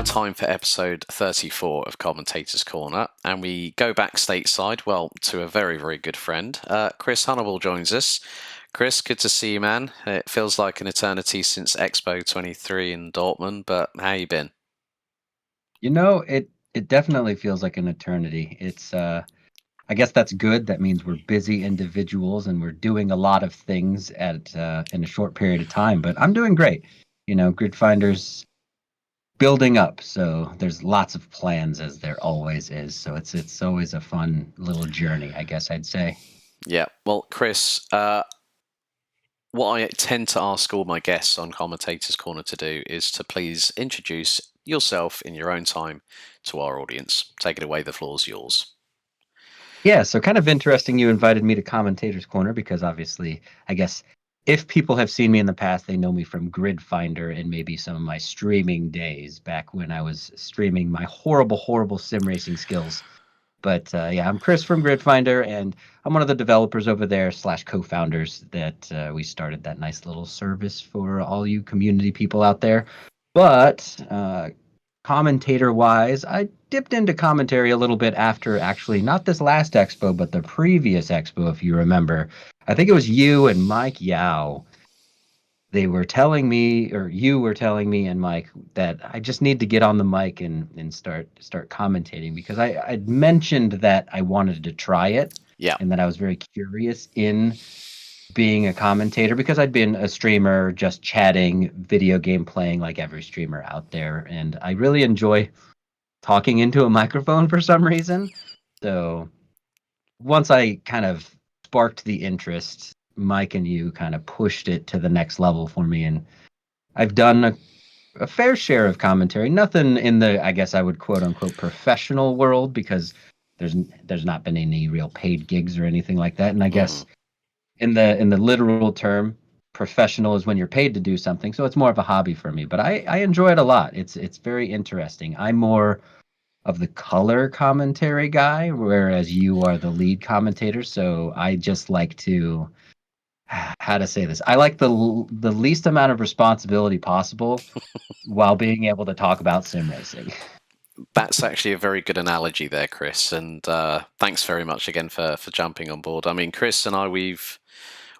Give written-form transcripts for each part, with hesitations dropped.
Time for episode 34 of Commentator's Corner, and we go back stateside, well, to a very, very good friend. Chris Honniball joins us. Chris, good to see you, man. It feels like an eternity since Expo 23 in Dortmund, but how you been? You know, it definitely feels like an eternity. It's I guess that's good. That means we're busy individuals and we're doing a lot of things at in a short period of time. But I'm doing great. You know, Gridfinder's building up, so there's lots of plans as there always is. So it's always a fun little journey, I guess I'd say. Yeah, well, Chris, what I tend to ask all my guests on Commentator's Corner to do is to please introduce yourself in your own time to our audience. Take it away, the floor's yours. Yeah, so kind of interesting you invited me to Commentator's Corner because obviously, I guess if people have seen me in the past, they know me from Gridfinder and maybe some of my streaming days back when I was streaming my horrible, horrible sim racing skills. But yeah, I'm Chris from Gridfinder, and I'm one of the developers over there / co-founders that we started that nice little service for all you community people out there. But commentator wise, I dipped into commentary a little bit after actually not this last expo, but the previous expo, if you remember. I think it was you and Mike Yao. They were telling me, or you were telling me and Mike, that I just need to get on the mic and start commentating because I'd mentioned that I wanted to try it. Yeah. And that I was very curious in being a commentator because I'd been a streamer just chatting, video game playing like every streamer out there. And I really enjoy talking into a microphone for some reason. So once I kind of sparked the interest, Mike and you kind of pushed it to the next level for me. And I've done a fair share of commentary, nothing in the, I guess I would quote unquote professional world because there's not been any real paid gigs or anything like that. And I guess in the literal term, professional is when you're paid to do something. So it's more of a hobby for me, but I enjoy it a lot. It's very interesting. I'm more of the color commentary guy, whereas you are the lead commentator. So I just like to, how to say this? I like the least amount of responsibility possible while being able to talk about sim racing. That's actually a very good analogy there, Chris, and thanks very much again for jumping on board. I mean, Chris and I, we've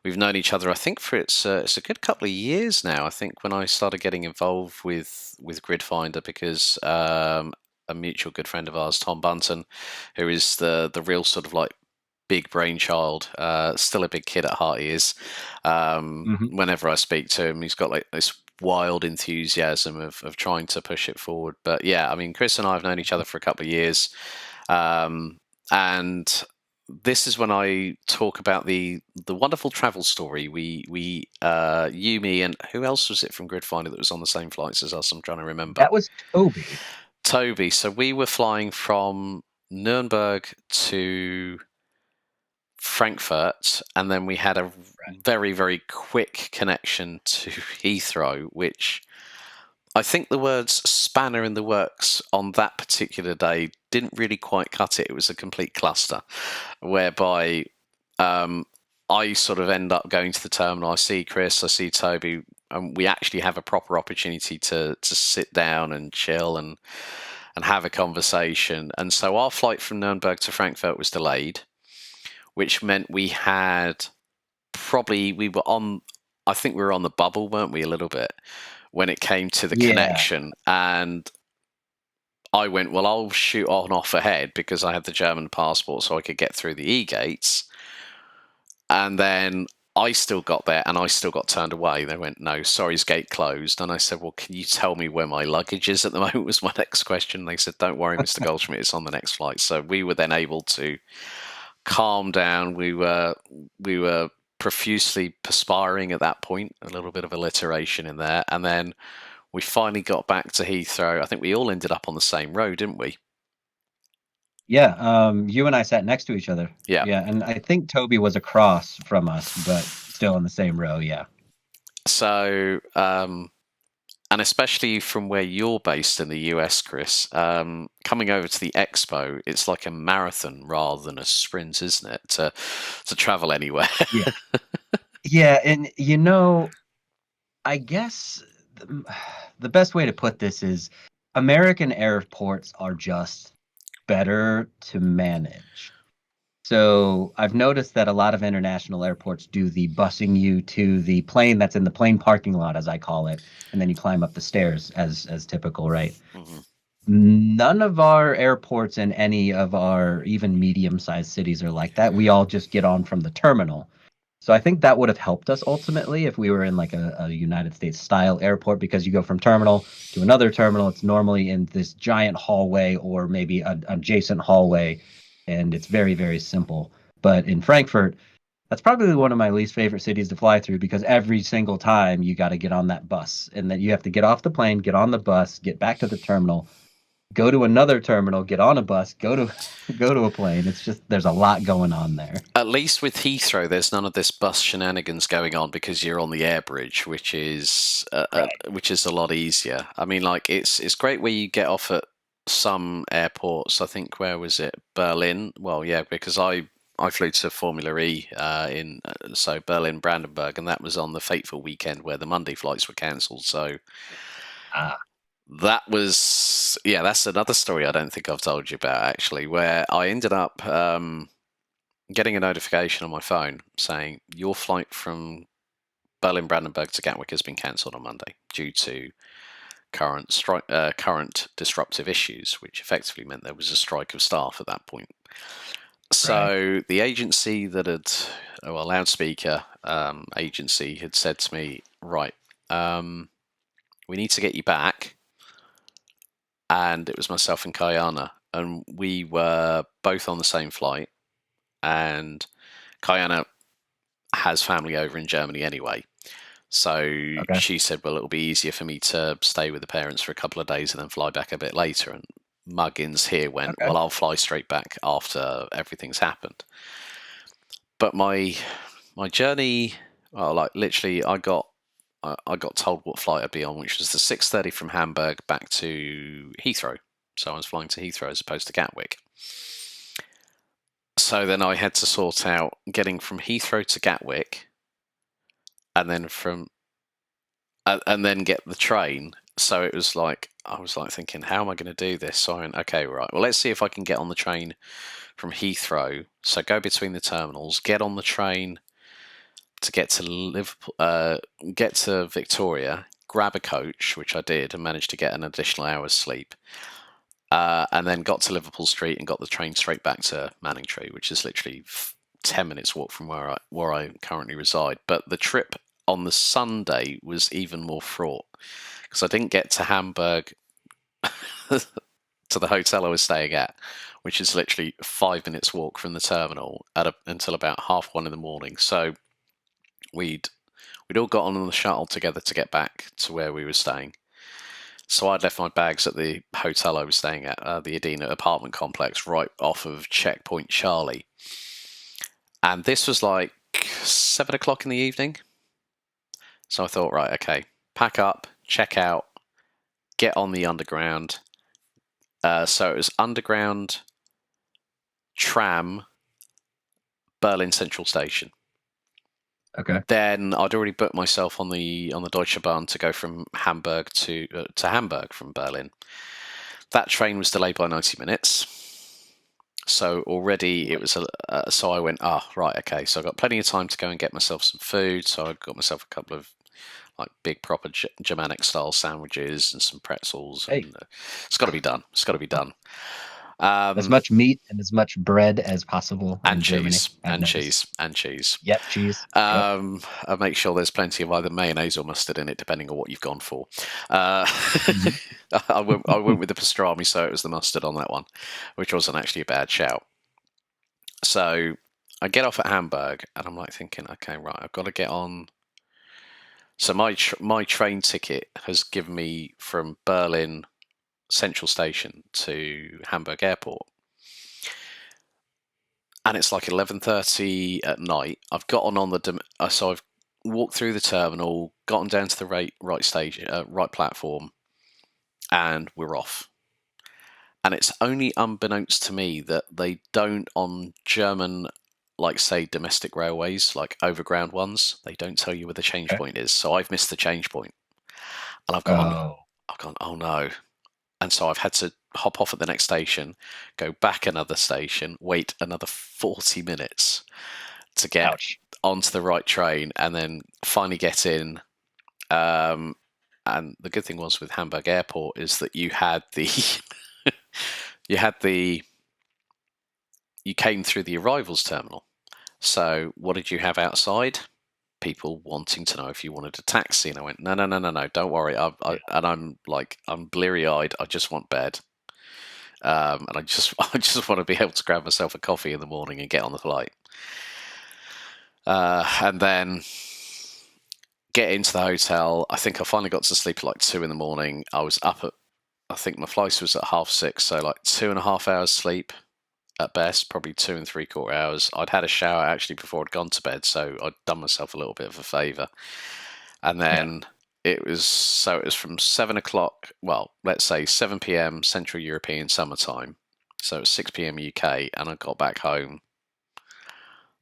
known each other, I think, for it's a good couple of years now. I think when I started getting involved with Gridfinder because a mutual good friend of ours, Tom Bunton, who is the real sort of like big brainchild, still a big kid at heart he is. Whenever I speak to him, he's got like this wild enthusiasm of trying to push it forward. But yeah, I mean, Chris and I have known each other for a couple of years, and this is when I talk about the wonderful travel story. You, me, and who else was it from Gridfinder that was on the same flights as us? I'm trying to remember. That was Toby. Toby. So we were flying from Nürnberg to Frankfurt, and then we had a very, very quick connection to Heathrow, which I think the words spanner in the works on that particular day didn't really quite cut it. It was a complete cluster, whereby I sort of end up going to the terminal. I see Chris, I see Toby, and we actually have a proper opportunity to sit down and chill and have a conversation. And so our flight from Nuremberg to Frankfurt was delayed, which meant we had I think we were on the bubble, weren't we, a little bit, when it came to the connection. And I went, well, I'll shoot on off ahead because I had the German passport so I could get through the E-gates. And then I still got there and I still got turned away. They went, no, sorry, his gate closed. And I said, well, can you tell me where my luggage is at the moment was my next question. They said, don't worry, Mr. Goldschmidt, it's on the next flight. So we were then able to calm down. We were profusely perspiring at that point, a little bit of alliteration in there. And then we finally got back to Heathrow. I think we all ended up on the same road, didn't we? Yeah, you and I sat next to each other. Yeah. Yeah, and I think Toby was across from us, but still in the same row. Yeah. So, and especially from where you're based in the US, Chris, coming over to the expo, it's like a marathon rather than a sprint, isn't it? To travel anywhere. Yeah. Yeah, and I guess the best way to put this is American airports are just better to manage. So I've noticed that a lot of international airports do the busing you to the plane that's in the plane parking lot, as I call it, and then you climb up the stairs as typical, right? hmm None of our airports in any of our even medium-sized cities are like that. We all just get on from the terminal. So I think that would have helped us ultimately if we were in like a United States style airport because you go from terminal to another terminal. It's normally in this giant hallway or maybe an adjacent hallway, and it's very, very simple. But in Frankfurt, that's probably one of my least favorite cities to fly through because every single time you got to get on that bus and then you have to get off the plane, get on the bus, get back to the terminal, go to another terminal, get on a bus, go to go to a plane. It's just there's a lot going on there. At least with Heathrow, there's none of this bus shenanigans going on because you're on the air bridge, Right. which is a lot easier. I mean, like it's great where you get off at some airports. I think where was it? Berlin. Well, yeah, because I flew to Formula E in so Berlin Brandenburg, and that was on the fateful weekend where the Monday flights were cancelled. So Ah, that was yeah, that's another story I don't think I've told you about actually, where I ended up. Getting a notification on my phone saying your flight from Berlin Brandenburg to Gatwick has been cancelled on Monday due to current disruptive issues, which effectively meant there was a strike of staff at that point. right. So the agency that had, well, loudspeaker agency had said to me, right, we need to get you back. And it was myself and Kayana, and we were both on the same flight. And Kayana has family over in Germany anyway. So Okay. she said, well, it'll be easier for me to stay with the parents for a couple of days and then fly back a bit later. And Muggins here went, Okay. well, I'll fly straight back after everything's happened. But my journey, well, like literally, I got told what flight I'd be on, which was the 6:30 from Hamburg back to Heathrow. So I was flying to Heathrow as opposed to Gatwick. So then I had to sort out getting from Heathrow to Gatwick, and then and then get the train. So it was like I was like thinking, how am I going to do this? So I went, okay, right. Well, let's see if I can get on the train from Heathrow. So go between the terminals, get on the train to get to Liverpool, get to Victoria, grab a coach, which I did, and managed to get an additional hour's sleep. And then got to Liverpool Street and got the train straight back to Manningtree, which is literally 10 minutes walk from where I currently reside. But the trip on the Sunday was even more fraught because I didn't get to Hamburg to the hotel I was staying at, which is literally 5 minutes walk from the terminal until about 1:30 in the morning. So we'd all got on the shuttle together to get back to where we were staying. So I'd left my bags at the hotel I was staying at, the Adina apartment complex, right off of Checkpoint Charlie. And this was like 7 o'clock in the evening. So I thought, right, okay, pack up, check out, get on the underground. So it was underground tram, Berlin Central Station. Okay. Then I'd already booked myself on the Deutsche Bahn to go from Hamburg to Hamburg from Berlin. That train was delayed by 90 minutes. So already it was so I went, right, okay. So I got plenty of time to go and get myself some food. So I got myself a couple of like big proper Germanic style sandwiches and some pretzels, Hey, and it's got to be done. It's got to be done. as Um, much meat and as much bread as possible and in Germany, cheese, I've and noticed. cheese, and cheese. Yep, cheese. Yep. I make sure there's plenty of either mayonnaise or mustard in it, depending on what you've gone for. Uh, Mhm. I went with the pastrami, so it was the mustard on that one, which wasn't actually a bad shout. So I get off at Hamburg, and I'm like thinking, okay, right, I've got to get on. So my train ticket has given me from Berlin Central Station to Hamburg Airport. and it's like 11:30 at night. I've gotten on so I've walked through the terminal, gotten down to the right station, right platform, and we're off. And it's only unbeknownst to me that they don't, on German, like say domestic railways, like overground ones, they don't tell you where the change Okay. point is. So I've missed the change point, and Oh, I've gone, oh no. And so I've had to hop off at the next station, go back another station, wait another 40 minutes to get ouch. onto the right train, and then finally get in. Um, and the good thing was with Hamburg Airport is that you had the you had the you came through the arrivals terminal. So what did you have outside? People wanting to know if you wanted a taxi, and I went, no, no, no, no, no, don't worry. And I'm like, I'm bleary eyed. I just want bed, and I just want to be able to grab myself a coffee in the morning and get on the flight, and then get into the hotel. I think I finally got to sleep at like 2 in the morning. I was up at, I think my flight was at 6:30, so like 2.5 hours sleep at best, probably 2 3/4 hours. I'd had a shower actually before I'd gone to bed, so I'd done myself a little bit of a favour. And Yeah. then it was from 7 o'clock, well, let's say 7 p.m. Central European summertime, so it's 6 p.m. UK, and I got back home.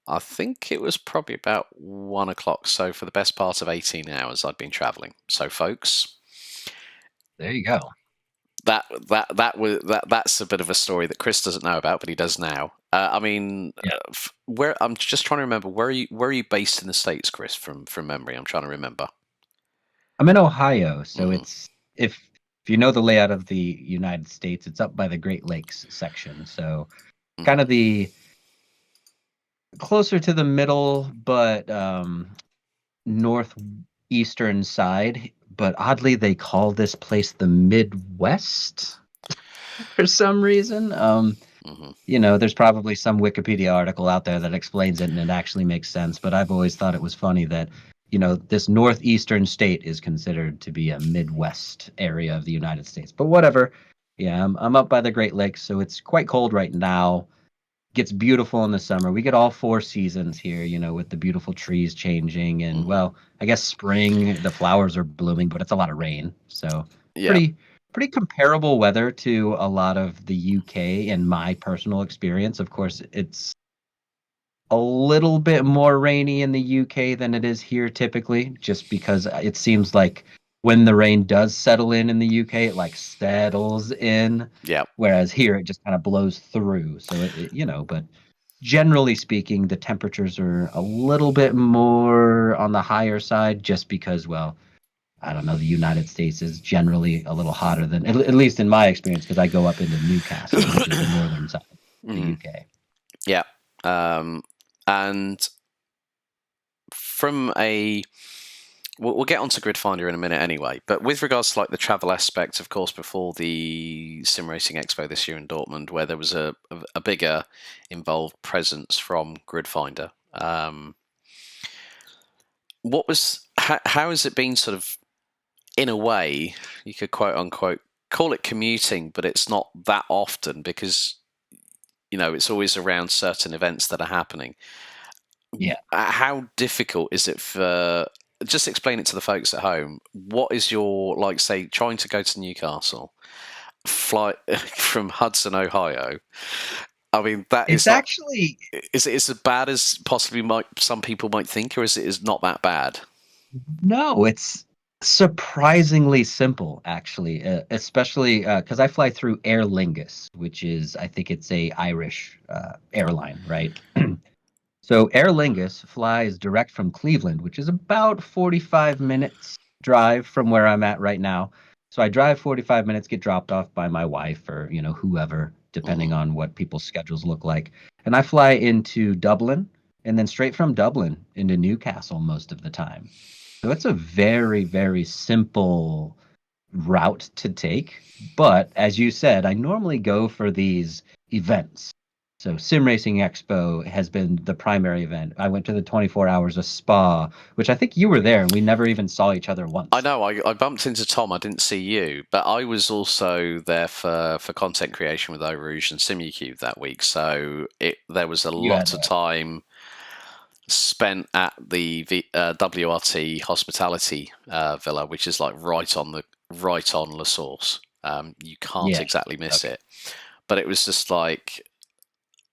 I think it was probably about 1 o'clock. So for the best part of 18 hours, I'd been travelling. So, folks, There you go. that's a bit of a story that Chris doesn't know about, but he does now. I mean, Yeah. where I'm just trying to remember, where are you based in the States, Chris? From memory, I'm trying to remember. I'm in Ohio, so Mm, it's if you know the layout of the United States, it's up by the Great Lakes section. So kind mhm, of the closer to the middle, but northeastern side. But oddly, they call this place the Midwest for some reason. mhm. There's probably some Wikipedia article out there that explains it and it actually makes sense. But I've always thought it was funny that, this northeastern state is considered to be a Midwest area of the United States. But whatever. Yeah, I'm up by the Great Lakes, so it's quite cold right now. Gets beautiful in the summer. We get all four seasons here, with the beautiful trees changing. And, Mhm. well, I guess spring, the flowers are blooming, but it's a lot of rain. So Yeah. pretty comparable weather to a lot of the UK in my personal experience. Of course, it's a little bit more rainy in the UK than it is here typically, just because it seems like when the rain does settle in the UK, it like settles in, Yeah. whereas here it just kind of blows through. So but generally speaking, the temperatures are a little bit more on the higher side, just because, well, I don't know, the United States is generally a little hotter than, at least in my experience, because I go up into Newcastle, which is the northern side of the Mhm. UK. Yeah. And from a we'll get onto Grid Finder in a minute anyway, but with regards to like the travel aspect, of course, before the Sim Racing Expo this year in Dortmund, where there was a bigger involved presence from Grid Finder, how has it been sort of, in a way, you could quote unquote call it commuting, but it's not that often because it's always around certain events that are happening. Yeah. How difficult is it for? Just explain it to the folks at home. What is your, like, say, trying to go to Newcastle, flight from Hudson, Ohio? I mean, that It's is not. actually Is it as bad as possibly some people might think, or is not that bad? No, it's surprisingly simple, actually, especially because I fly through Aer Lingus, which is, I think it's a Irish airline, right? So Aer Lingus flies direct from Cleveland, which is about 45 minutes drive from where I'm at right now. So I drive 45 minutes, get dropped off by my wife or, whoever, depending Hmm. on what people's schedules look like. And I fly into Dublin and then straight from Dublin into Newcastle most of the time. So it's a very, very simple route to take. But as you said, I normally go for these events. So Sim Racing Expo has been the primary event. I went to the 24 Hours of Spa, which I think you were there, and we never even saw each other I once. know I bumped into Tom. I didn't see you, but I was also there for content creation with Eau Rouge and SimuCube that week. So there was a You had lot of time spent at the WRT Hospitality Villa, which is like right on La Source. You can't yeah. exactly miss Okay. it, but it was just like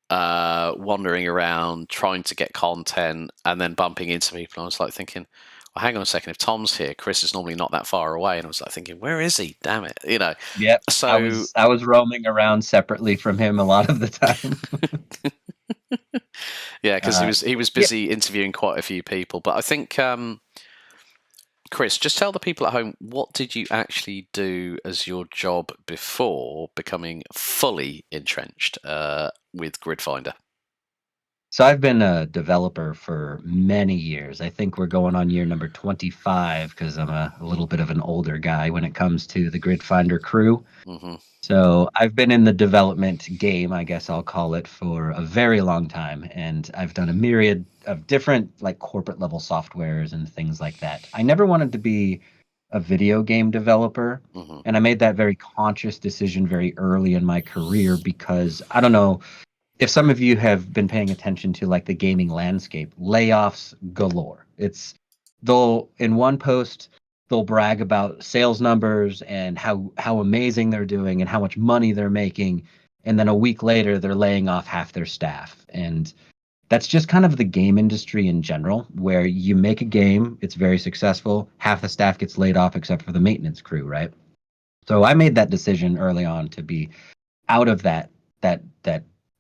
wandering around trying to get content and then bumping into people. I was like thinking, well, hang on a second. If Tom's here, Chris is normally not that far away, and I was like thinking, where is he? Damn it, you know. Yep. So I was roaming around separately from him a lot of the time. yeah, because he was Yeah. busy interviewing quite a few people. But I think Chris, just tell the people at home, what did you actually do as your job before becoming fully entrenched with GridFinder? So I've been a developer for many years. I think we're going on year number 25 because I'm a little bit of an older guy when it comes to the Grid Finder crew. Hmm. So I've been in the development game, I guess I'll call it, for a very long time, and I've done a myriad of different like corporate level softwares and things like that. I never wanted to be a video game developer, Hmm. and I made that very conscious decision very early in my career because I don't know if some of you have been paying attention to like the gaming landscape, layoffs galore. It's they'll in one post they'll brag about sales numbers and how amazing they're doing and how much money they're making, and then a week later they're laying off half their staff. And that's just kind of the game industry in general, where you make a game, it's very successful, half the staff gets laid off except for the maintenance crew, right? So I made that decision early on to be out of that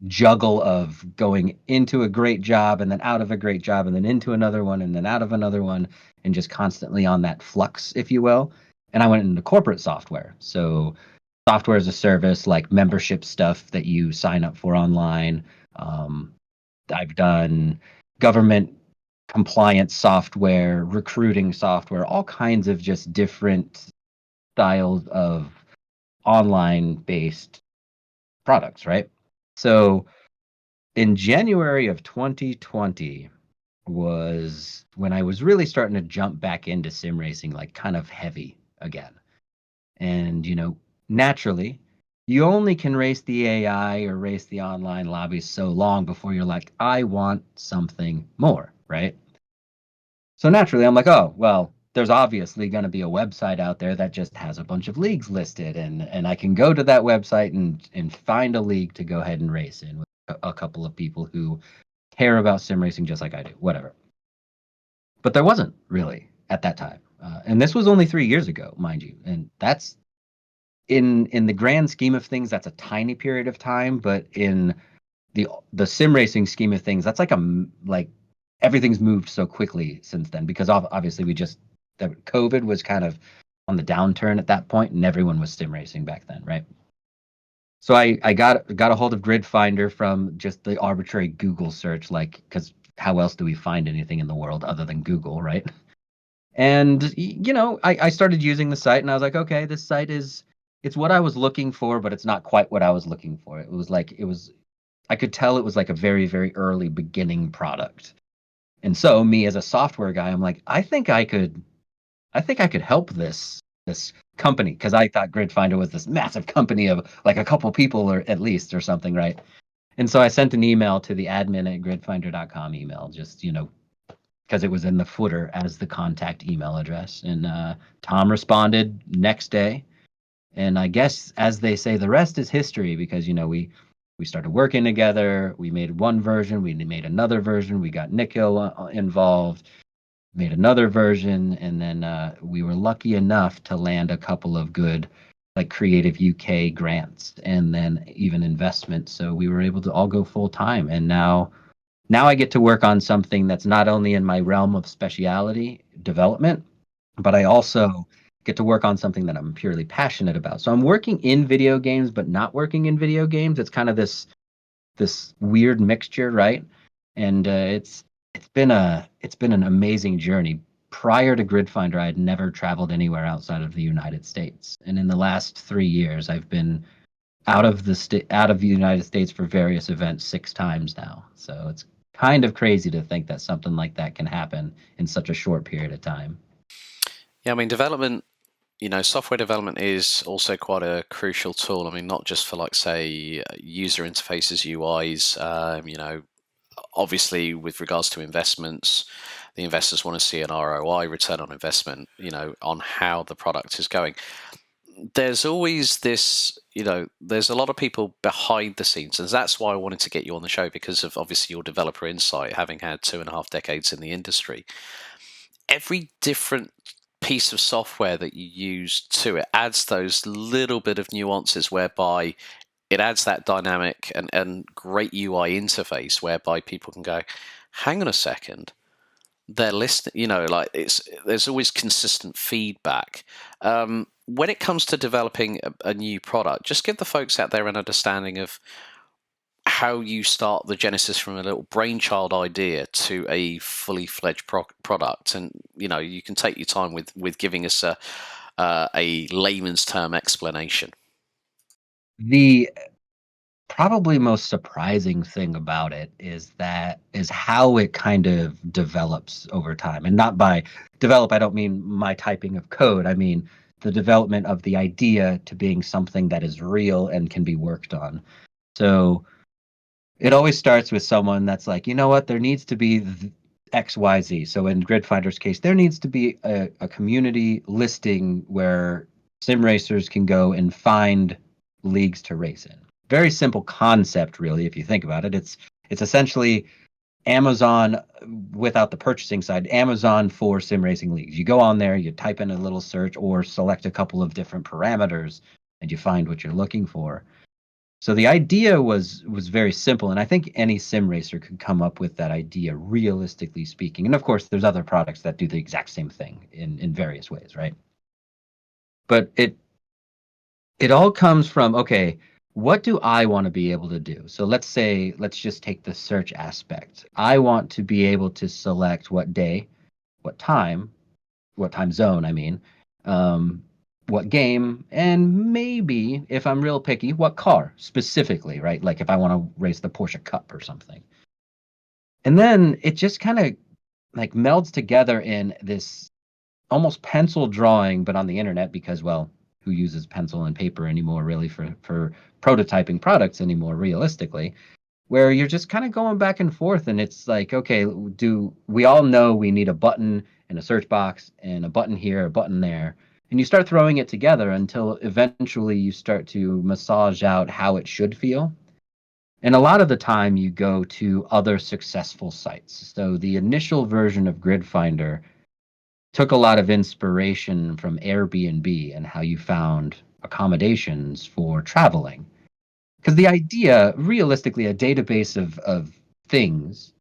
juggle of going into a great job and then out of a great job and then into another one and then out of another one and just constantly on that flux, if you will. And I went into corporate software. So software as a service, like membership stuff that you sign up for online. Um, I've done government compliance software, recruiting software, all kinds of just different styles of online based products, right? So in January of 2020 was when I was really starting to jump back into sim racing, like kind of heavy again. And, naturally, you only can race the AI or race the online lobbies so long before you're like, I want something more, right? So naturally, I'm like, oh, well, there's obviously going to be a website out there that just has a bunch of leagues listed, and I can go to that website and find a league to go ahead and race in with a couple of people who care about sim racing just like I do, whatever. But there wasn't really at that time, and this was only 3 years ago, mind you, and that's in the grand scheme of things, that's a tiny period of time, but in the sim racing scheme of things, that's like everything's moved so quickly since then because obviously that COVID was kind of on the downturn at that point, and everyone was sim racing back then, right? So I got a hold of Grid Finder from just the arbitrary Google search, like because how else do we find anything in the world other than Google, right? And I started using the site, and I was like, okay, this site it's what I was looking for, but it's not quite what I was looking for. It was I could tell it was like a very, very early beginning product. And so me as a software guy, I'm like, I think I could help this company because I thought Grid Finder was this massive company of like a couple people or at least or something, right? And so I sent an email to the admin at gridfinder.com email, just because it was in the footer as the contact email address. And Tom responded next day, and I guess, as they say, the rest is history because we started working together. We made one version. We made another version. We got Nikhil involved. Made another version, and then we were lucky enough to land a couple of good, like Creative UK grants, and then even investment. So we were able to all go full time, and now I get to work on something that's not only in my realm of speciality development, but I also get to work on something that I'm purely passionate about. So I'm working in video games, but not working in video games. It's kind of this weird mixture, right? And it's been an amazing journey. Prior to Gridfinder, I had never traveled anywhere outside of the United States, and in the last 3 years, I've been out of the United States for various events 6 times now. So it's kind of crazy to think that something like that can happen in such a short period of time. Yeah, I mean, development, software development is also quite a crucial tool. I mean, not just for, like, say, user interfaces, UIs, obviously with regards to investments, the investors want to see an ROI, return on investment, on how the product is going. There's always this, there's a lot of people behind the scenes, and that's why I wanted to get you on the show, because of obviously your developer insight, having had 2.5 decades in the industry. Every different piece of software that you use to it adds those little bit of nuances whereby it adds that dynamic and great UI interface whereby people can go, hang on a second, they're listening, like there's always consistent feedback. When it comes to developing a new product, just give the folks out there an understanding of how you start the genesis from a little brainchild idea to a fully fledged product, and you can take your time with giving us a layman's term explanation. The probably most surprising thing about it is how it kind of develops over time. And not by develop, I don't mean my typing of code. I mean the development of the idea to being something that is real and can be worked on. So it always starts with someone that's like, you know what, there needs to be XYZ. So in Gridfinder's case, there needs to be a community listing where sim racers can go and find leagues to race in. Very simple concept, really, if you think about it. It's essentially Amazon without the purchasing side, Amazon for sim racing leagues. You go on there, you type in a little search or select a couple of different parameters, and you find what you're looking for. So the idea was very simple, and I think any sim racer could come up with that idea, realistically speaking. And of course, there's other products that do the exact same thing in various ways, right? But it all comes from, okay, what do I want to be able to do? So let's just take the search aspect. I want to be able to select what day, what time zone, I mean, what game, and maybe, if I'm real picky, what car specifically, right? Like if I want to race the Porsche Cup or something. And then it just kind of like melds together in this almost pencil drawing, but on the internet, because, well, who uses pencil and paper anymore, really, for prototyping products anymore, realistically? Where you're just kind of going back and forth, and it's like, okay, do we all know we need a button and a search box and a button here, a button there, and you start throwing it together until eventually you start to massage out how it should feel. And a lot of the time you go to other successful sites. So the initial version of Grid Finder took a lot of inspiration from Airbnb and how you found accommodations for traveling. Because the idea, realistically, a database of things,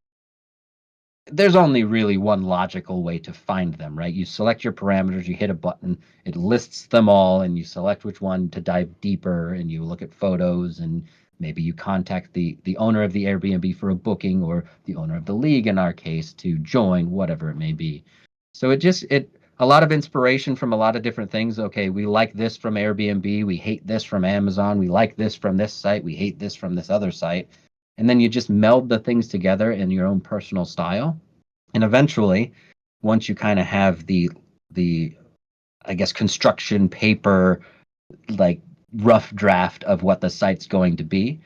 there's only really one logical way to find them, right? You select your parameters, you hit a button, it lists them all, and you select which one to dive deeper, and you look at photos, and maybe you contact the owner of the Airbnb for a booking, or the owner of the league, in our case, to join, whatever it may be. So it a lot of inspiration from a lot of different things. Okay, we like this from Airbnb, we hate this from Amazon, we like this from this site, we hate this from this other site. And then you just meld the things together in your own personal style. And eventually, once you kind of have the I guess construction paper, like, rough draft of what the site's going to be,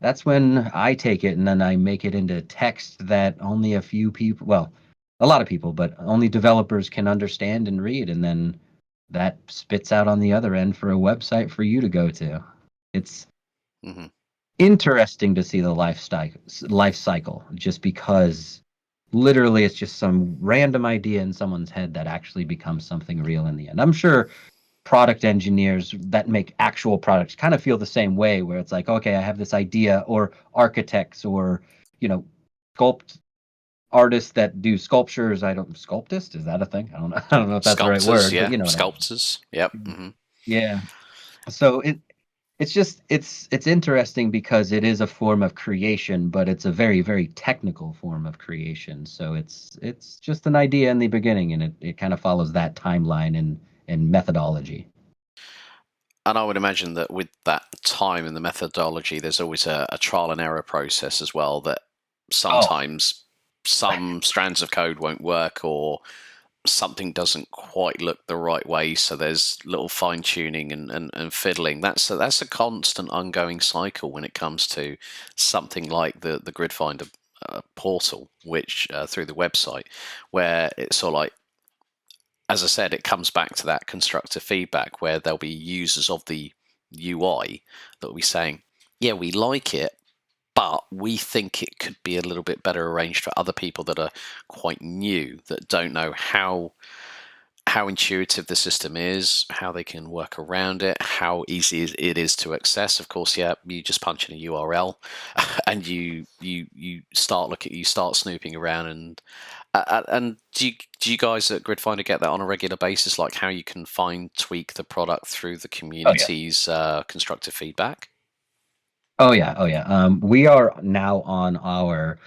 that's when I take it and then I make it into text that only a few people, well, a lot of people, but only developers can understand and read, and then that spits out on the other end for a website for you to go to. It's Mm-hmm. interesting to see the life cycle, just because literally it's just some random idea in someone's head that actually becomes something real in the end. I'm sure product engineers that make actual products kind of feel the same way, where it's like, okay, I have this idea, or architects, or sculpt artists that do sculptures. I don't Sculptist, is that a thing? I don't know. I don't know if that's the right Sculptors, word, but yeah, you know what I sculptors, yep. mean. Mm-hmm. Yeah. So it's just it's interesting because it is a form of creation, but it's a very, very technical form of creation. So it's just an idea in the beginning, and it kind of follows that timeline and methodology. and I would imagine that with that time and the methodology, there's always a trial and error process as well. That Oh, sometimes some strands of code won't work, or something doesn't quite look the right way. So there's little fine tuning and fiddling. That's a constant ongoing cycle when it comes to something like the Grid Finder portal, which through the website, where it's sort of like, as I said, it comes back to that constructive feedback where there'll be users of the UI that will be saying, yeah, we like it, but we think it could be a little bit better arranged for other people that are quite new, that don't know how intuitive the system is, how they can work around it, how easy it is to access. Of course, yeah, you just punch in a URL and you start snooping around. And do you guys at Gridfinder get that on a regular basis, like how you can fine tweak the product through the oh yeah. community's constructive feedback? Oh yeah. Oh yeah. We are now on our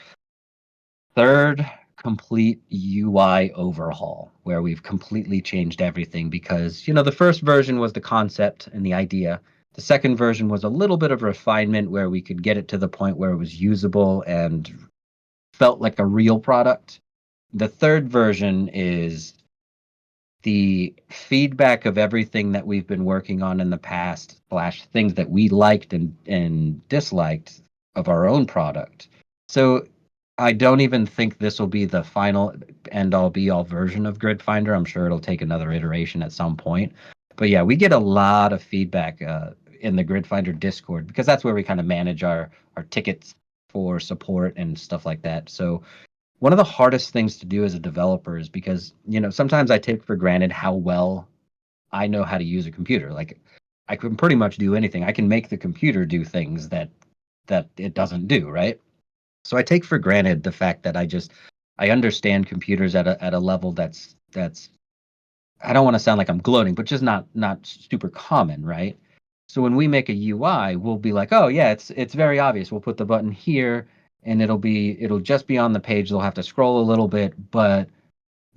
third complete UI overhaul where we've completely changed everything because, the first version was the concept and the idea. The second version was a little bit of refinement where we could get it to the point where it was usable and felt like a real product. The third version is the feedback of everything that we've been working on in the past, slash things that we liked and disliked of our own product. So I don't even think this will be the final end all be all version of Grid Finder. I'm sure it'll take another iteration at some point. But yeah, we get a lot of feedback in the Grid Finder Discord because that's where we kind of manage our tickets for support and stuff like that. So one of the hardest things to do as a developer is because, sometimes I take for granted how well I know how to use a computer. Like I can pretty much do anything. I can make the computer do things that it doesn't do, right? So I take for granted the fact that I understand computers at a level that's I don't want to sound like I'm gloating, but just not super common, right? So when we make a UI, we'll be like, oh yeah, it's very obvious. We'll put the button here, and it'll just be on the page. They'll have to scroll a little bit, but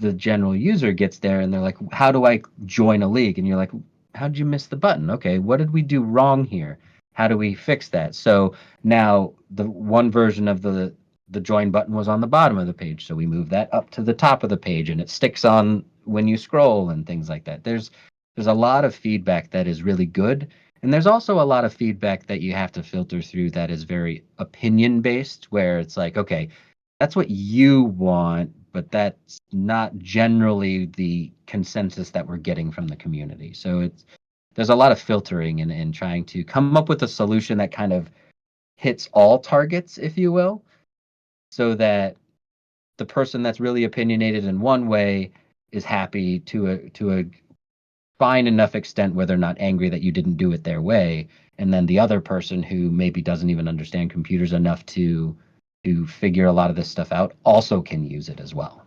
the general user gets there and they're like, how do I join a league? And you're like, how did you miss the button? Okay, what did we do wrong here? How do we fix that? So now the one version of the join button was on the bottom of the page, so we move that up to the top of the page, and it sticks on when you scroll and things like that. There's a lot of feedback that is really good, and there's also a lot of feedback that you have to filter through that is very opinion based, where it's like, okay, that's what you want, but that's not generally the consensus that we're getting from the community. So there's a lot of filtering and trying to come up with a solution that kind of hits all targets, if you will, so that the person that's really opinionated in one way is happy to a fine enough extent where they're not angry that you didn't do it their way, and then the other person who maybe doesn't even understand computers enough to figure a lot of this stuff out also can use it as well.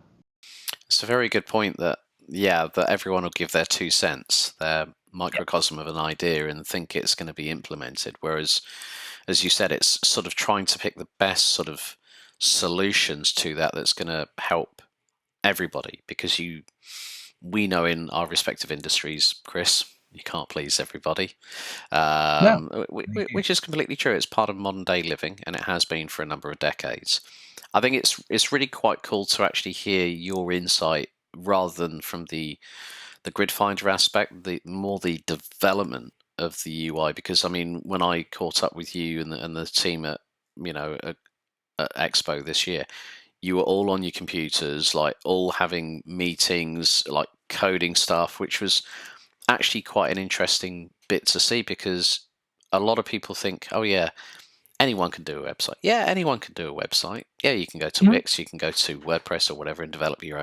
It's a very good point that, yeah, that everyone will give their 2 cents, their Yep. microcosm of an idea, and think it's going to be implemented. Whereas, as you said, it's sort of trying to pick the best sort of solutions to that that's going to help everybody. Because we know in our respective industries, Chris, you can't please everybody, No. Thank you. which is completely true. It's part of modern day living, and it has been for a number of decades. I think it's really quite cool to actually hear your insight rather than from the grid finder aspect, the development of the UI. Because I mean, when I caught up with you and the team at at Expo this year, you were all on your computers, like all having meetings, like coding stuff, which was actually quite an interesting bit to see because a lot of people think, oh yeah, anyone can do a website. Yeah, anyone can do a website. Yeah, you can go to Mhm. Wix, you can go to WordPress or whatever and develop your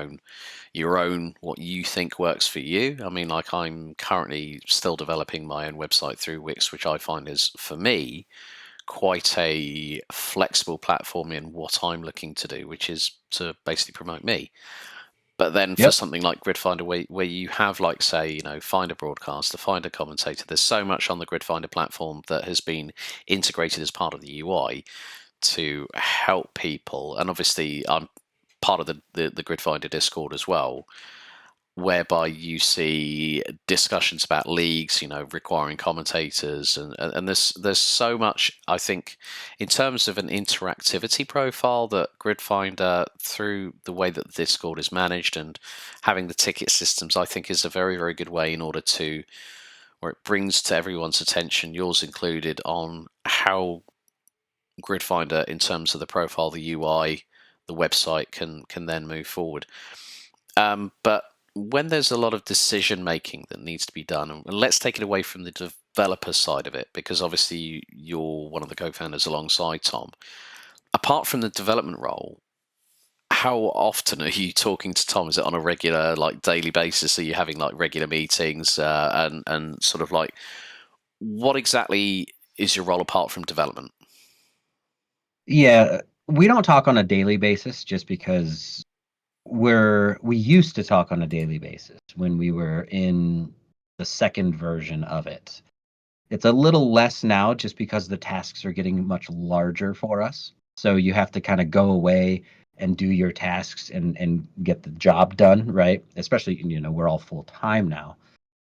own what you think works for you. I mean, like I'm currently still developing my own website through Wix, which I find is for me quite a flexible platform in what I'm looking to do, which is to basically promote me. But then for Yep. something like Grid Finder, where you have, like, say, find a broadcaster, find a commentator, there's so much on the Grid Finder platform that has been integrated as part of the UI to help people. And obviously, I'm part of the Grid Finder Discord as well. whereby you see discussions about leagues, requiring commentators, and there's so much. I think, in terms of an interactivity profile, that Grid Finder, through the way that the Discord is managed and having the ticket systems, I think is a very, very good way in order to, where it brings to everyone's attention, yours included, on how Grid Finder, in terms of the profile, the UI, the website, can then move forward. But when there's a lot of decision making that needs to be done, and let's take it away from the developer side of it, because obviously you're one of the co-founders alongside Tom. Apart from the development role, how often are you talking to Tom? Is it on a regular, like, daily basis? Are you having like regular meetings, and sort of like, what exactly is your role apart from development? Yeah, we don't talk on a daily basis just because we used to talk on a daily basis when we were in the second version of it. It's a little less now just because the tasks are getting much larger for us. So you have to kind of go away and do your tasks and get the job done, right? Especially, we're all full time now.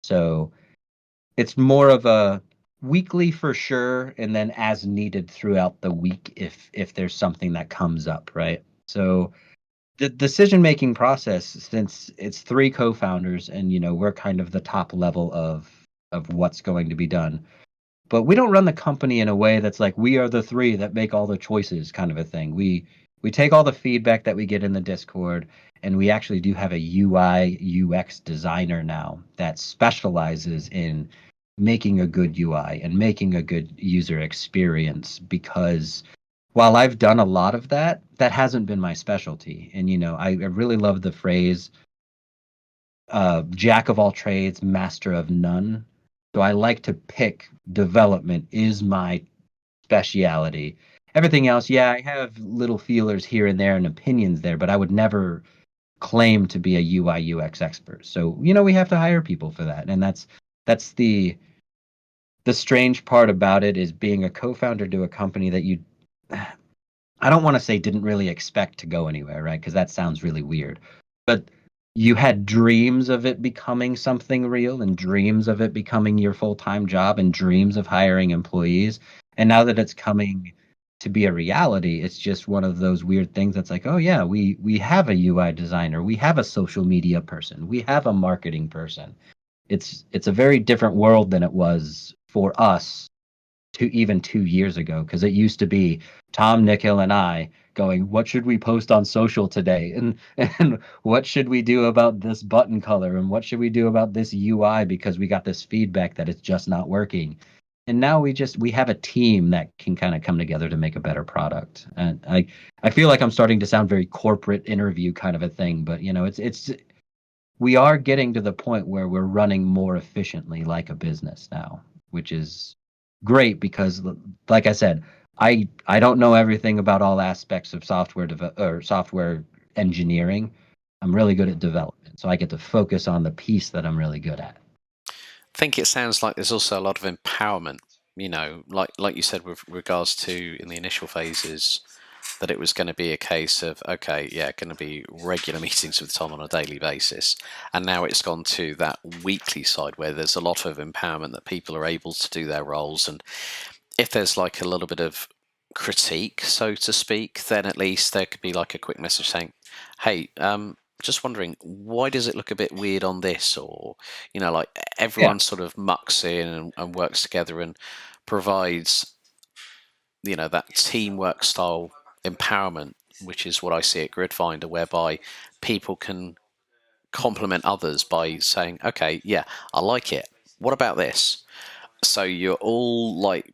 So it's more of a weekly for sure, and then as needed throughout the week if there's something that comes up, right? So the decision making process, since it's three co-founders and we're kind of the top level of what's going to be done, but we don't run the company in a way that's like we are the three that make all the choices kind of a thing. We take all the feedback that we get in the Discord, and we actually do have a UI UX designer now that specializes in making a good UI and making a good user experience, because while I've done a lot of that, that hasn't been my specialty. And I really love the phrase jack of all trades, master of none. So I like to pick development is my speciality. Everything else, yeah, I have little feelers here and there and opinions there, but I would never claim to be a UI UX expert. So, we have to hire people for that. And that's the strange part about it, is being a co-founder to a company that you I don't want to say didn't really expect to go anywhere, right? Because that sounds really weird. But you had dreams of it becoming something real, and dreams of it becoming your full-time job, and dreams of hiring employees. And now that it's coming to be a reality, it's just one of those weird things that's like, oh yeah, we have a UI designer, we have a social media person, we have a marketing person. It's a very different world than it was for us even 2 years ago, because it used to be Tom, Nikhil, and I going, what should we post on social today? And what should we do about this button color? And what should we do about this UI? Because we got this feedback that it's just not working. And now we have a team that can kind of come together to make a better product. And I feel like I'm starting to sound very corporate interview kind of a thing, but it's we are getting to the point where we're running more efficiently like a business now, which is great because, like I said, I don't know everything about all aspects of software engineering. I'm really good at development, so I get to focus on the piece that I'm really good at. I think it sounds like there's also a lot of empowerment, like you said, with regards to, in the initial phases, that it was going to be a case of, okay, yeah, going to be regular meetings with Tom on a daily basis. And now it's gone to that weekly side where there's a lot of empowerment, that people are able to do their roles. And if there's like a little bit of critique, so to speak, then at least there could be like a quick message saying, hey, just wondering, why does it look a bit weird on this? Or, like, Yeah, everyone sort of mucks in and works together and provides, that teamwork style empowerment, which is what I see at Gridfinder, whereby people can compliment others by saying, okay, yeah, I like it. What about this? So you're all like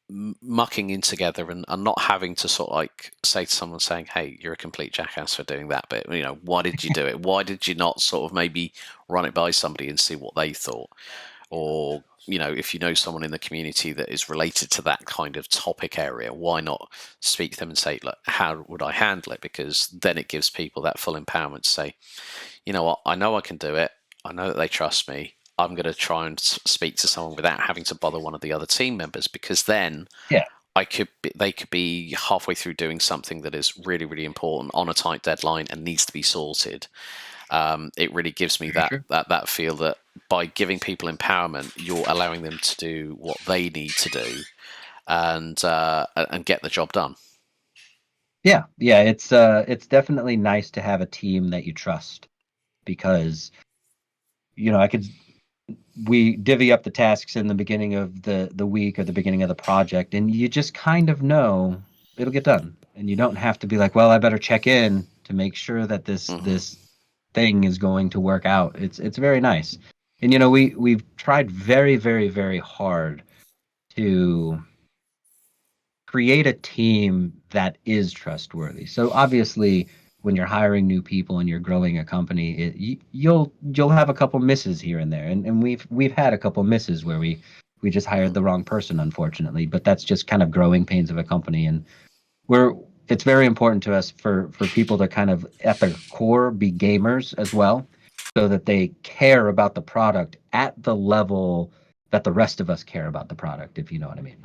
mucking in together, and not having to sort of like say to someone saying, hey, you're a complete jackass for doing that, but why did you do it? Why did you not sort of maybe run it by somebody and see what they thought? Or if you know someone in the community that is related to that kind of topic area, why not speak to them and say, look, how would I handle it? Because then it gives people that full empowerment to say, you know what, I know I can do it, I know that they trust me, I'm going to try and speak to someone without having to bother one of the other team members, because then yeah, they could be halfway through doing something that is really, really important on a tight deadline and needs to be sorted. It really gives me Very true. that feel that by giving people empowerment, you're allowing them to do what they need to do and get the job done. Yeah, it's definitely nice to have a team that you trust because I could we divvy up the tasks in the beginning of the week or the beginning of the project, and you just kind of know it'll get done, and you don't have to be like, well, I better check in to make sure that this Hmm. this thing is going to work out. It's very nice, and we've tried very, very, very hard to create a team that is trustworthy. So obviously, when you're hiring new people and you're growing a company, you'll have a couple misses here and there, and we've had a couple misses where we just hired Hmm. the wrong person, unfortunately. But that's just kind of growing pains of a company, and we're it's very important to us for people to kind of at their core be gamers as well, so that they care about the product at the level that the rest of us care about the product, if you know what I mean.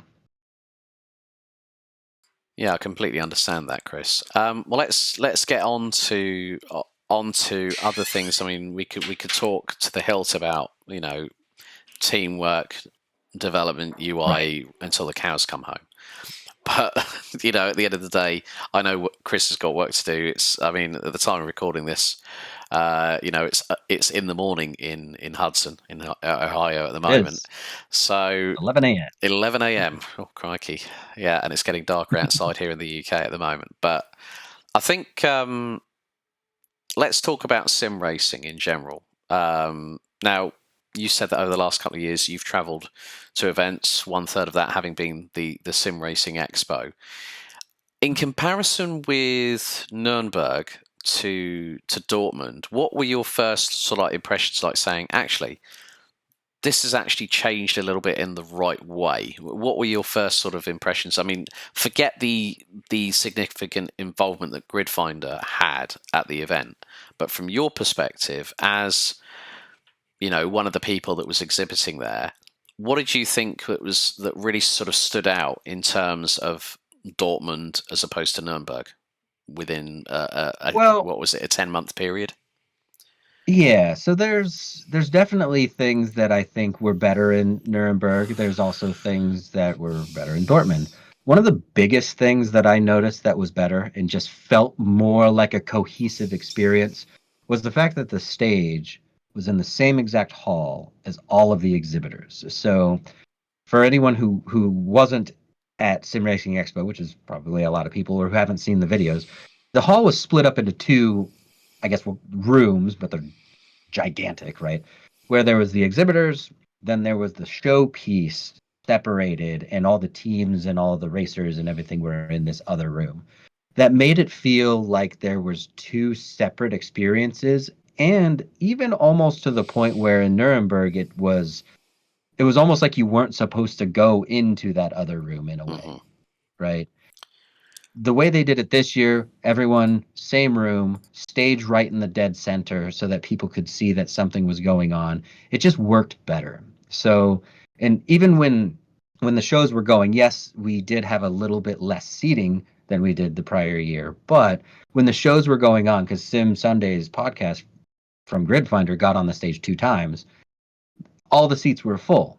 Yeah, I completely understand that, Chris. Well, let's get on to other things. I mean, we could talk to the hilt about teamwork, development, Right. UI until the cows come home. But at the end of the day, I know Chris has got work to do. I mean, at the time of recording this, it's in the morning in Hudson, in Ohio at the It moment. is So 11 a.m. 11 a.m. Oh, crikey. Yeah, and it's getting darker outside here in the UK at the moment. But I think let's talk about sim racing in general. Now, you said that over the last couple of years you've travelled to events, one third of that having been the Sim Racing Expo. In comparison with Nürnberg to Dortmund, what were your first sort of impressions like saying, actually, this has actually changed a little bit in the right way? What were your first sort of impressions? I mean, forget the significant involvement that Gridfinder had at the event, but from your perspective, as one of the people that was exhibiting there, what did you think that really sort of stood out in terms of Dortmund as opposed to Nuremberg within Well, what was it, a 10-month period? yeah, so there's definitely things that I think were better in Nuremberg. There's also things that were better in Dortmund. One of the biggest things that I noticed that was better and just felt more like a cohesive experience was the fact that the stage was in the same exact hall as all of the exhibitors. So for anyone who wasn't at Sim Racing Expo, which is probably a lot of people or who haven't seen the videos, the hall was split up into two, I guess, well, rooms, but they're gigantic, right? Where there was the exhibitors, then there was the showpiece separated, and all the teams and all the racers and everything were in this other room. That made it feel like there was two separate experiences, and even almost to the point where in Nuremberg it was almost like you weren't supposed to go into that other room in a way, Hmm. right? The way they did it this year, everyone, same room, stage right in the dead center so that people could see that something was going on. It just worked better. So, and even when the shows were going, yes, we did have a little bit less seating than we did the prior year, but when the shows were going on, because Sim Sunday's podcast from Gridfinder got on the stage two times, all the seats were full,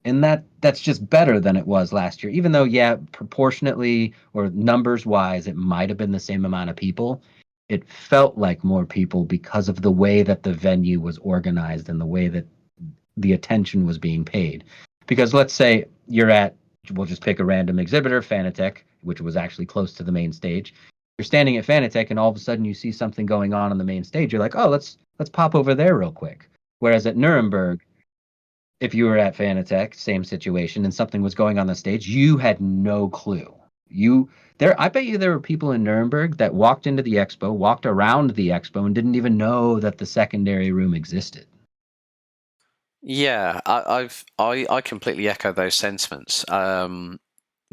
and that's just better than it was last year. Even though, yeah, proportionately or numbers wise, it might have been the same amount of people. It felt like more people because of the way that the venue was organized and the way that the attention was being paid. Because let's say we'll just pick a random exhibitor, Fanatec, which was actually close to the main stage. You're standing at Fanatec, and all of a sudden you see something going on the main stage. You're like, oh, let's pop over there real quick. Whereas at Nuremberg, if you were at Fanatec, same situation, and something was going on the stage, you had no clue. I bet you there were people in Nuremberg that walked into the expo, walked around the expo, and didn't even know that the secondary room existed. Yeah, I completely echo those sentiments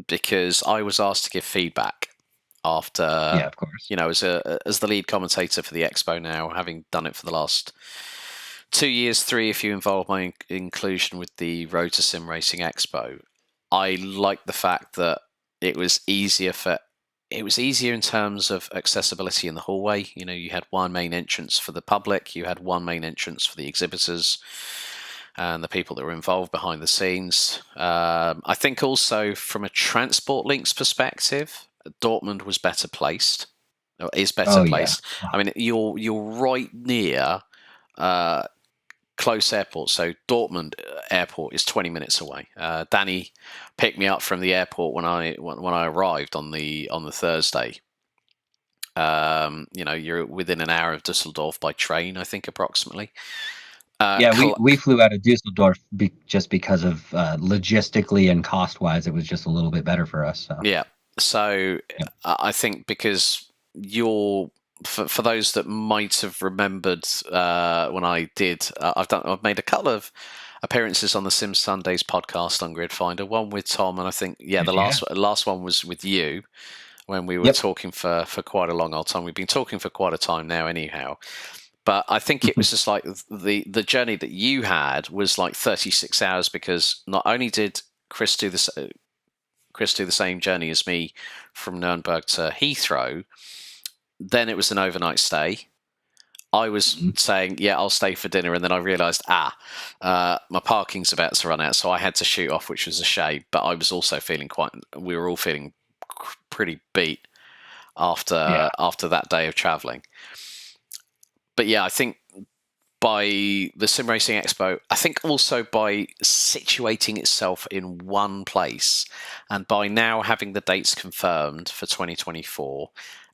because I was asked to give feedback after, Yeah, of course. as the lead commentator for the expo now, having done it for the last 2 years, three if you involve my inclusion with the Road to Sim Racing Expo. I like the fact that it was easier for it was easier in terms of accessibility in the hallway. You know, you had one main entrance for the public, you had one main entrance for the exhibitors and the people that were involved behind the scenes. I think also from a transport links perspective, Dortmund was better placed, or is better Oh yeah. placed. I mean, you're right near close airport. So Dortmund airport is 20 minutes away. Danny picked me up from the airport when I arrived on the Thursday. You know, you're within an hour of Dusseldorf by train, I think, approximately. Yeah, we flew out of Dusseldorf just because of logistically and cost wise, it was just a little bit better for us. So Yeah. So yep. I think because you're for those that might have remembered when I did, I've made a couple of appearances on the Sim Sundays podcast on Grid Finder. One with Tom, and I think the last one was with you when we were Yep. talking for quite a long old time. We've been talking for quite a time now, anyhow. But I think it was just like the journey that you had was like 36 hours because not only did Chris do the same journey as me from Nürnberg to Heathrow, then it was an overnight stay. I was saying, yeah, I'll stay for dinner, and then I realised, my parking's about to run out, so I had to shoot off, which was a shame. But I was also feeling we were all feeling pretty beat after that day of travelling. But yeah, I think by the Sim Racing Expo, I think also by situating itself in one place, and by now having the dates confirmed for 2024,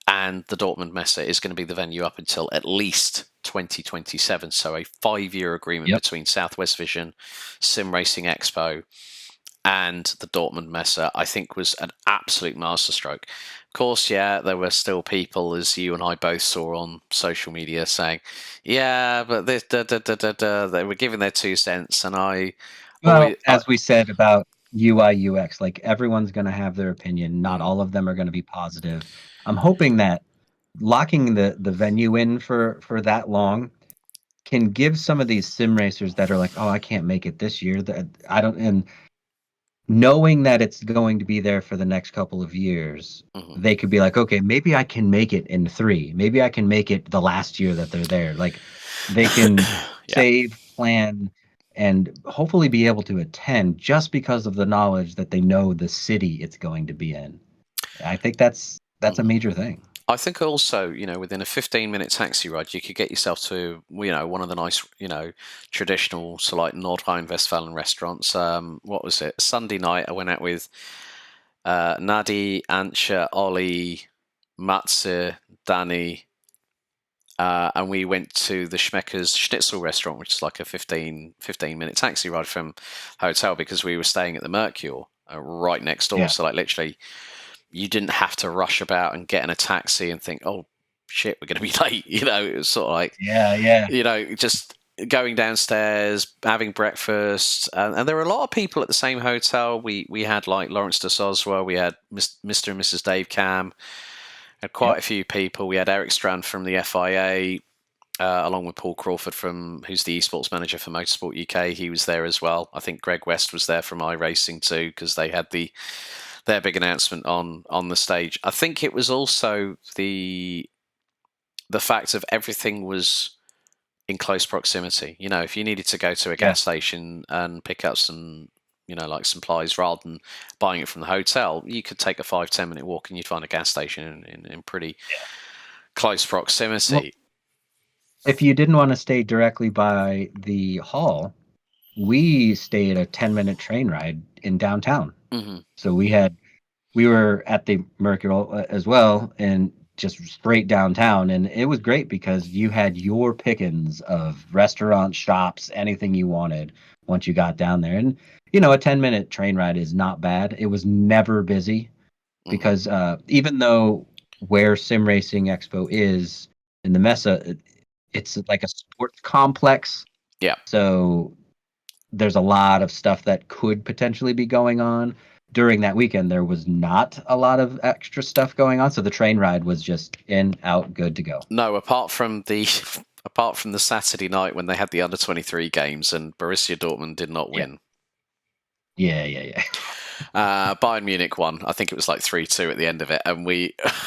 and the Dortmund Messe is going to be the venue up until at least 2027. So a 5-year agreement between Southwest Vision, Sim Racing Expo, and the Dortmund Messe, I think was an absolute masterstroke. Of course, yeah, there were still people, as you and I both saw on social media, saying, yeah, but this, they were giving their 2 cents, and as we said about UI UX, like everyone's going to have their opinion. Not all of them are going to be positive. I'm hoping that locking the venue in for that long can give some of these sim racers that are like, oh, I can't make it this year. That I don't, and knowing that it's going to be there for the next couple of years, they could be like, okay, maybe I can make it in 3. Maybe I can make it the last year that they're there. Like they can save, plan, and hopefully be able to attend just because of the knowledge that they know the city it's going to be in. I think that's a major thing. I think also, within a 15-minute taxi ride, you could get yourself to, one of the nice, traditional, so like Nordrhein-Westfalen restaurants. What was it? Sunday night, I went out with Nadi, Antje, Ollie, Matze, Danny, and we went to the Schmecker's Schnitzel restaurant, which is like a 15-minute taxi ride from hotel because we were staying at the Mercure right next door. Yeah. So like literally, you didn't have to rush about and get in a taxi and think, oh shit, we're going to be late. It was sort of like, just going downstairs, having breakfast, and there were a lot of people at the same hotel. We had like Lawrence de Soswa, we had Mr. and Mrs. Dave Cam, had quite a few people. We had Eric Strand from the FIA, along with Paul Crawford who's the esports manager for Motorsport UK. He was there as well. I think Greg West was there from iRacing too, because they had their big announcement on the stage. I think it was also the fact of everything was in close proximity. If you needed to go to a gas station and pick up some, like supplies, rather than buying it from the hotel, you could take a 5-10 minute walk and you'd find a gas station in pretty close proximity. Well, if you didn't want to stay directly by the hall, we stayed a 10-minute train ride in downtown. Mm-hmm. So we were at the Mercure as well, and just straight downtown, and it was great because you had your pickings of restaurants, shops, anything you wanted once you got down there. And a 10-minute train ride is not bad. It was never busy because even though where Sim Racing Expo is in the Messe, it's like a sports complex. Yeah. So there's a lot of stuff that could potentially be going on. During that weekend, there was not a lot of extra stuff going on, so the train ride was just in, out, good to go. No, apart from the Saturday night when they had the under-23 games and Borussia Dortmund did not win. Yeah. Bayern Munich won. I think it was like 3-2 at the end of it, and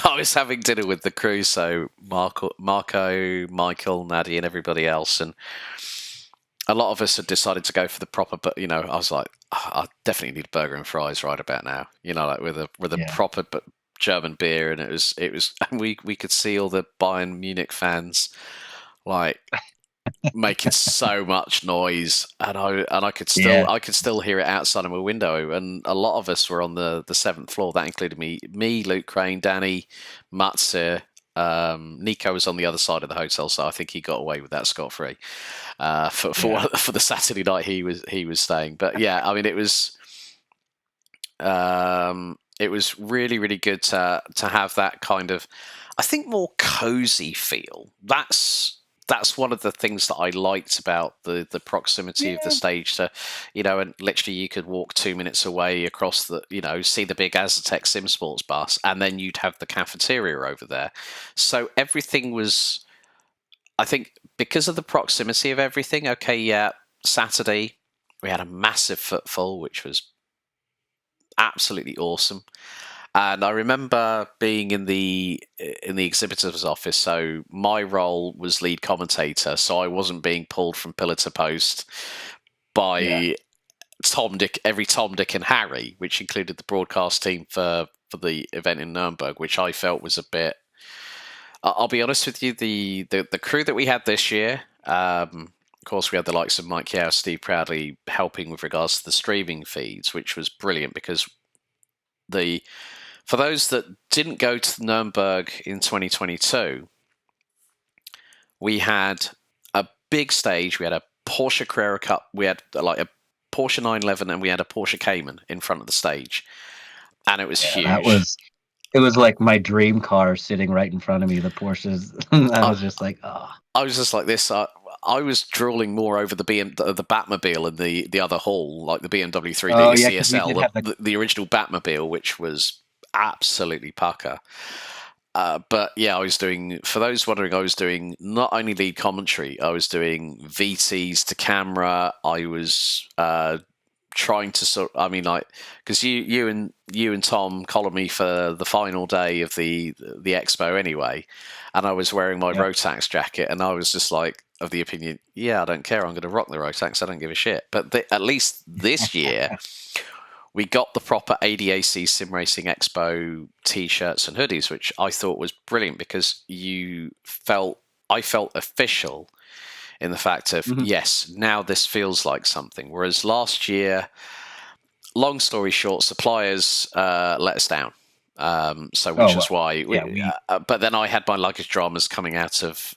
I was having dinner with the crew, so Marco, Michael, Nadia, and everybody else, and a lot of us had decided to go for the proper. But I was like, I definitely need a burger and fries right about now. Like with a Yeah. proper German beer, and it was, and we could see all the Bayern Munich fans like making so much noise, and I could Yeah. still hear it outside of my window, and a lot of us were on the seventh floor. That included me, Luke Crane, Danny, Matze. Nico was on the other side of the hotel, so I think he got away with that scot free for the Saturday night he was staying. But yeah, I mean, it was really, really good to have that kind of, I think, more cozy feel. That's one of the things that I liked about the proximity of the stage to, and literally you could walk 2 minutes away across the, see the big Aztec Sim Sports bus, and then you'd have the cafeteria over there. So everything was, I think, because of the proximity of everything. Okay, yeah, Saturday we had a massive footfall, which was absolutely awesome. And I remember being in the exhibitor's office, so my role was lead commentator, so I wasn't being pulled from pillar to post by Tom, Dick, and Harry, which included the broadcast team for the event in Nürnberg, which I felt was a bit. I'll be honest with you, the crew that we had this year. Of course, we had the likes of Mike Yao, Steve Proudly helping with regards to the streaming feeds, which was brilliant because for those that didn't go to Nuremberg in 2022, we had a big stage. We had a Porsche Carrera Cup. We had like a Porsche 911, and we had a Porsche Cayman in front of the stage, and it was huge. It was like my dream car sitting right in front of me, the Porsches. I was just like, oh. I was just like this. I was drooling more over the Batmobile in the other hall, like the BMW 3D CSL, the original Batmobile, which was absolutely pucker. But yeah, I was doing, for those wondering, I was doing not only lead commentary, I was doing VTs to camera. I was trying to because you and Tom collared me for the final day of the expo anyway, and I was wearing my Rotax jacket, and I was just like of the opinion, yeah, I don't care, I'm going to rock the Rotax, I don't give a shit. But at least this year we got the proper ADAC Sim Racing Expo t-shirts and hoodies, which I thought was brilliant because I felt official in the fact of, yes, now this feels like something. Whereas last year, long story short, suppliers let us down. Which is why. But then I had my luggage dramas coming out of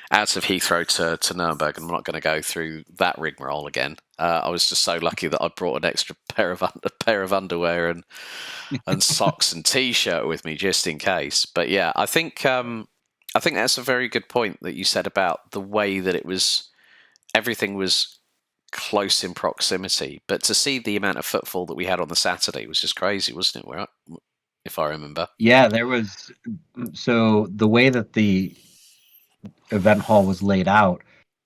Heathrow to Nuremberg, and I'm not going to go through that rigmarole again. I was just so lucky that I brought an extra pair of underwear and socks and t-shirt with me just in case. But yeah, I think that's a very good point that you said about the way that everything was close in proximity. But to see the amount of footfall that we had on the Saturday was just crazy, wasn't it? If I remember. Yeah, there was. So the way that the event hall was laid out,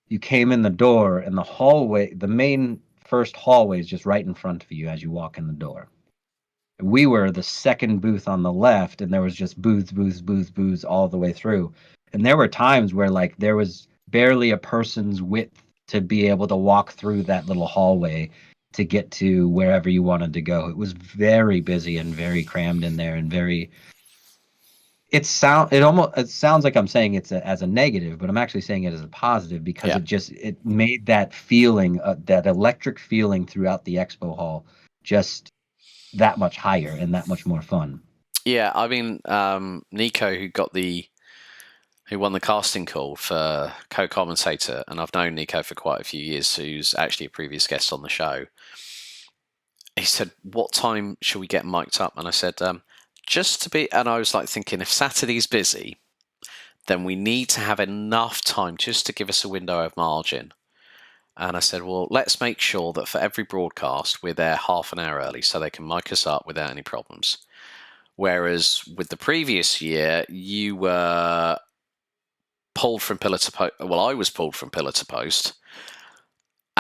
you came in the door, and the hallway, the main first hallway, is just right in front of you as you walk in the door. We were the second booth on the left, and there was just booths all the way through. And there were times where like there was barely a person's width to be able to walk through that little hallway to get to wherever you wanted to go. It was very busy and very crammed in there, and very. It sounds like I'm saying it's as a negative, but I'm actually saying it as a positive because it made that feeling, that electric feeling throughout the expo hall, just that much higher and that much more fun. Yeah, I mean, Nico, who won the casting call for co-commentator, and I've known Nico for quite a few years, who's actually a previous guest on the show. He said, "What time should we get mic'd up?" And I said, "Just to be." And I was like thinking, if Saturday's busy, then we need to have enough time just to give us a window of margin. And I said, well, let's make sure that for every broadcast, we're there half an hour early so they can mic us up without any problems. Whereas with the previous year, you were pulled from pillar to post. Well, I was pulled from pillar to post.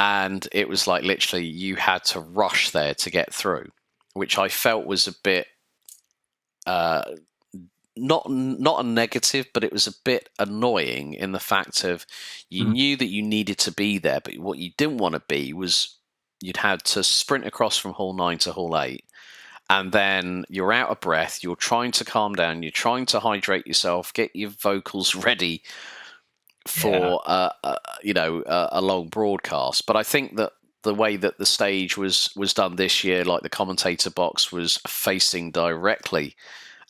and it was like literally you had to rush there to get through, which I felt was a bit not a negative, but it was a bit annoying in the fact of you knew that you needed to be there, but what you didn't want to be was you'd had to sprint across from hall 9 to hall 8, and then you're out of breath, you're trying to calm down, you're trying to hydrate yourself, get your vocals ready for a long broadcast. But I think that the way that the stage was done this year, like the commentator box was facing directly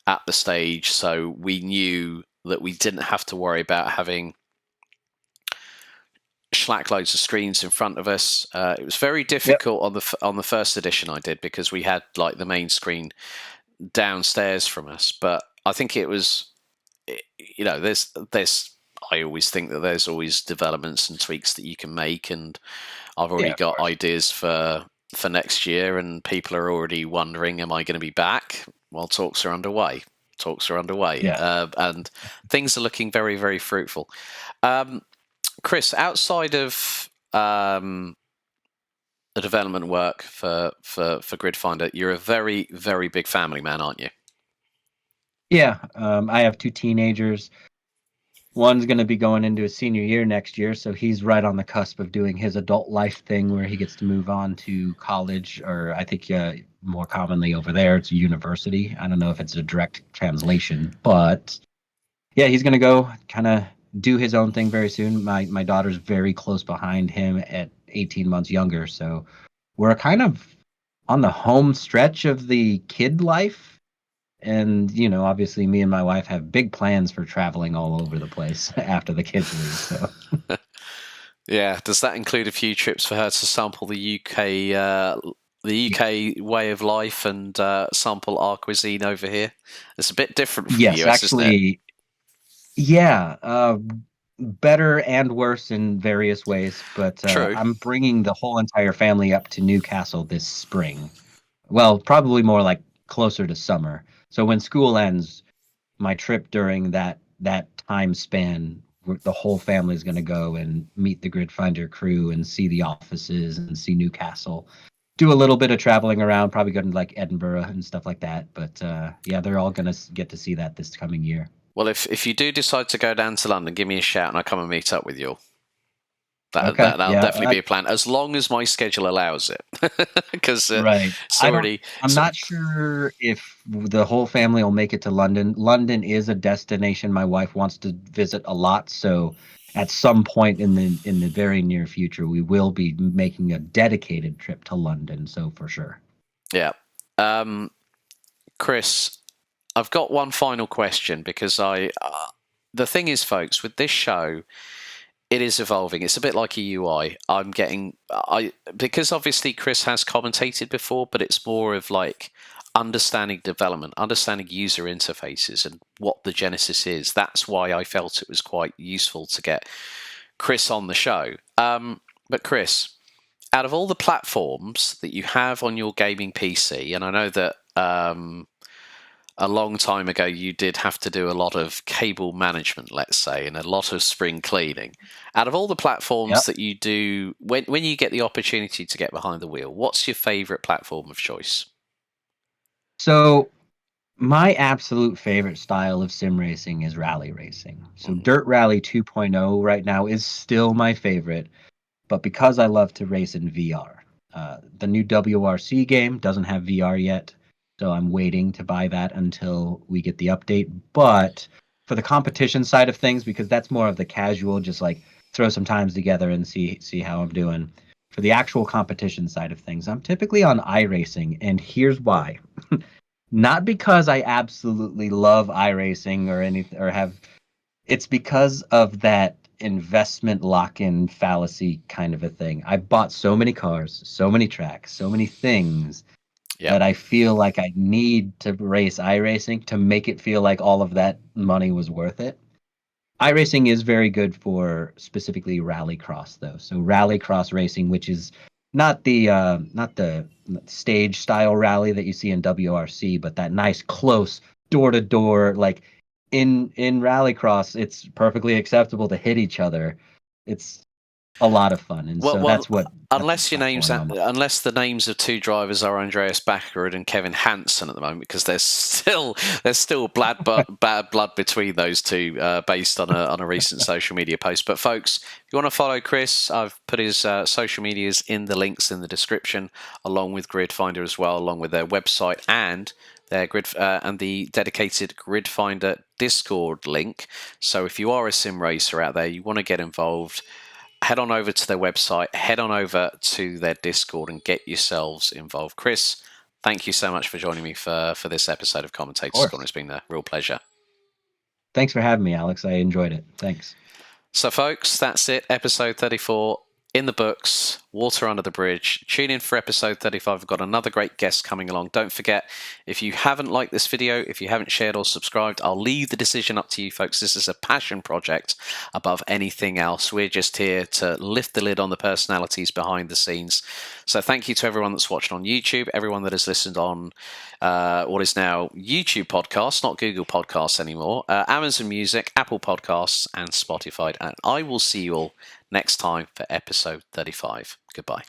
at the stage, so we knew that we didn't have to worry about having schlack loads of screens in front of us. It was very difficult on the first edition I did, because we had like the main screen downstairs from us. But I think it was, there's I always think that there's always developments and tweaks that you can make, and I've already got ideas for next year, and people are already wondering, am I going to be back? Well, talks are underway. And things are looking very, very fruitful. Chris, outside of the development work for Gridfinder, you're a very, very big family man, aren't you? Yeah, I have 2 teenagers. One's going to be going into his senior year next year, so he's right on the cusp of doing his adult life thing where he gets to move on to college, or I think more commonly over there, it's a university. I don't know if it's a direct translation, but yeah, he's going to go kind of do his own thing very soon. My daughter's very close behind him at 18 months younger, so we're kind of on the home stretch of the kid life. And, obviously me and my wife have big plans for traveling all over the place after the kids leave. So, yeah. Does that include a few trips for her to sample the UK way of life and sample our cuisine over here? It's a bit different from the US, actually, isn't it? Yeah, better and worse in various ways. But True. I'm bringing the whole entire family up to Newcastle this spring. Well, probably more like closer to summer. So when school ends, my trip during that time span, the whole family is going to go and meet the Gridfinder crew and see the offices and see Newcastle. Do a little bit of traveling around, probably go to like Edinburgh and stuff like that. But yeah, they're all going to get to see that this coming year. Well, if you do decide to go down to London, give me a shout and I'll come and meet up with you. That'll definitely be a plan, as long as my schedule allows it. Because right. it's already. I'm not sure if the whole family will make it to London. London is a destination my wife wants to visit a lot, so at some point in the very near future, we will be making a dedicated trip to London. So for sure. Yeah, Chris, I've got one final question, because the thing is, folks, with this show, it is evolving. It's a bit like a UI. Because obviously Chris has commentated before, but it's more of like understanding development, understanding user interfaces and what the Genesis is. That's why I felt it was quite useful to get Chris on the show. But Chris, out of all the platforms that you have on your gaming PC, and I know that a long time ago you did have to do a lot of cable management, let's say, and a lot of spring cleaning. Out of all the platforms that you do, when you get the opportunity to get behind the wheel, what's your favorite platform of choice? So my absolute favorite style of sim racing is rally racing. So Dirt Rally 2.0 right now is still my favorite, but because I love to race in VR, the new WRC game doesn't have VR yet. So I'm waiting to buy that until we get the update. But for the competition side of things, because that's more of the casual, just like throw some times together and see how I'm doing. For the actual competition side of things, I'm typically on iRacing, and here's why. Not because I absolutely love iRacing or anything, or have. It's because of that investment lock-in fallacy kind of a thing. I bought so many cars, so many tracks, so many things that I feel like I need to race iRacing to make it feel like all of that money was worth it. iRacing is very good for specifically rallycross, though. So rallycross racing, which is not the stage style rally that you see in WRC, but that nice close door to door, like in rallycross, it's perfectly acceptable to hit each other. It's a lot of fun, and so that's what unless got going on. unless the names of two drivers are Andreas Backerud and Kevin Hansen at the moment, because there's still bad blood between those two, based on a recent social media post. But folks, if you want to follow Chris, I've put his social medias in the links in the description, along with Grid Finder as well, along with their website and their and the dedicated Grid Finder Discord link. So if you are a sim racer out there, you want to get involved, head on over to their website, head on over to their Discord and get yourselves involved. Chris, thank you so much for joining me for this episode of Commentator's Corner. It's been a real pleasure. Thanks for having me, Alex. I enjoyed it. Thanks. So, folks, that's it. Episode 34 in the books, water under the bridge. Tune in for episode 35. We've got another great guest coming along. Don't forget, if you haven't liked this video, if you haven't shared or subscribed, I'll leave the decision up to you, folks. This is a passion project above anything else. We're just here to lift the lid on the personalities behind the scenes. So thank you to everyone that's watched on YouTube, everyone that has listened on what is now YouTube Podcasts, not Google Podcasts anymore, Amazon Music, Apple Podcasts, and Spotify. And I will see you all next time for episode 35. Goodbye.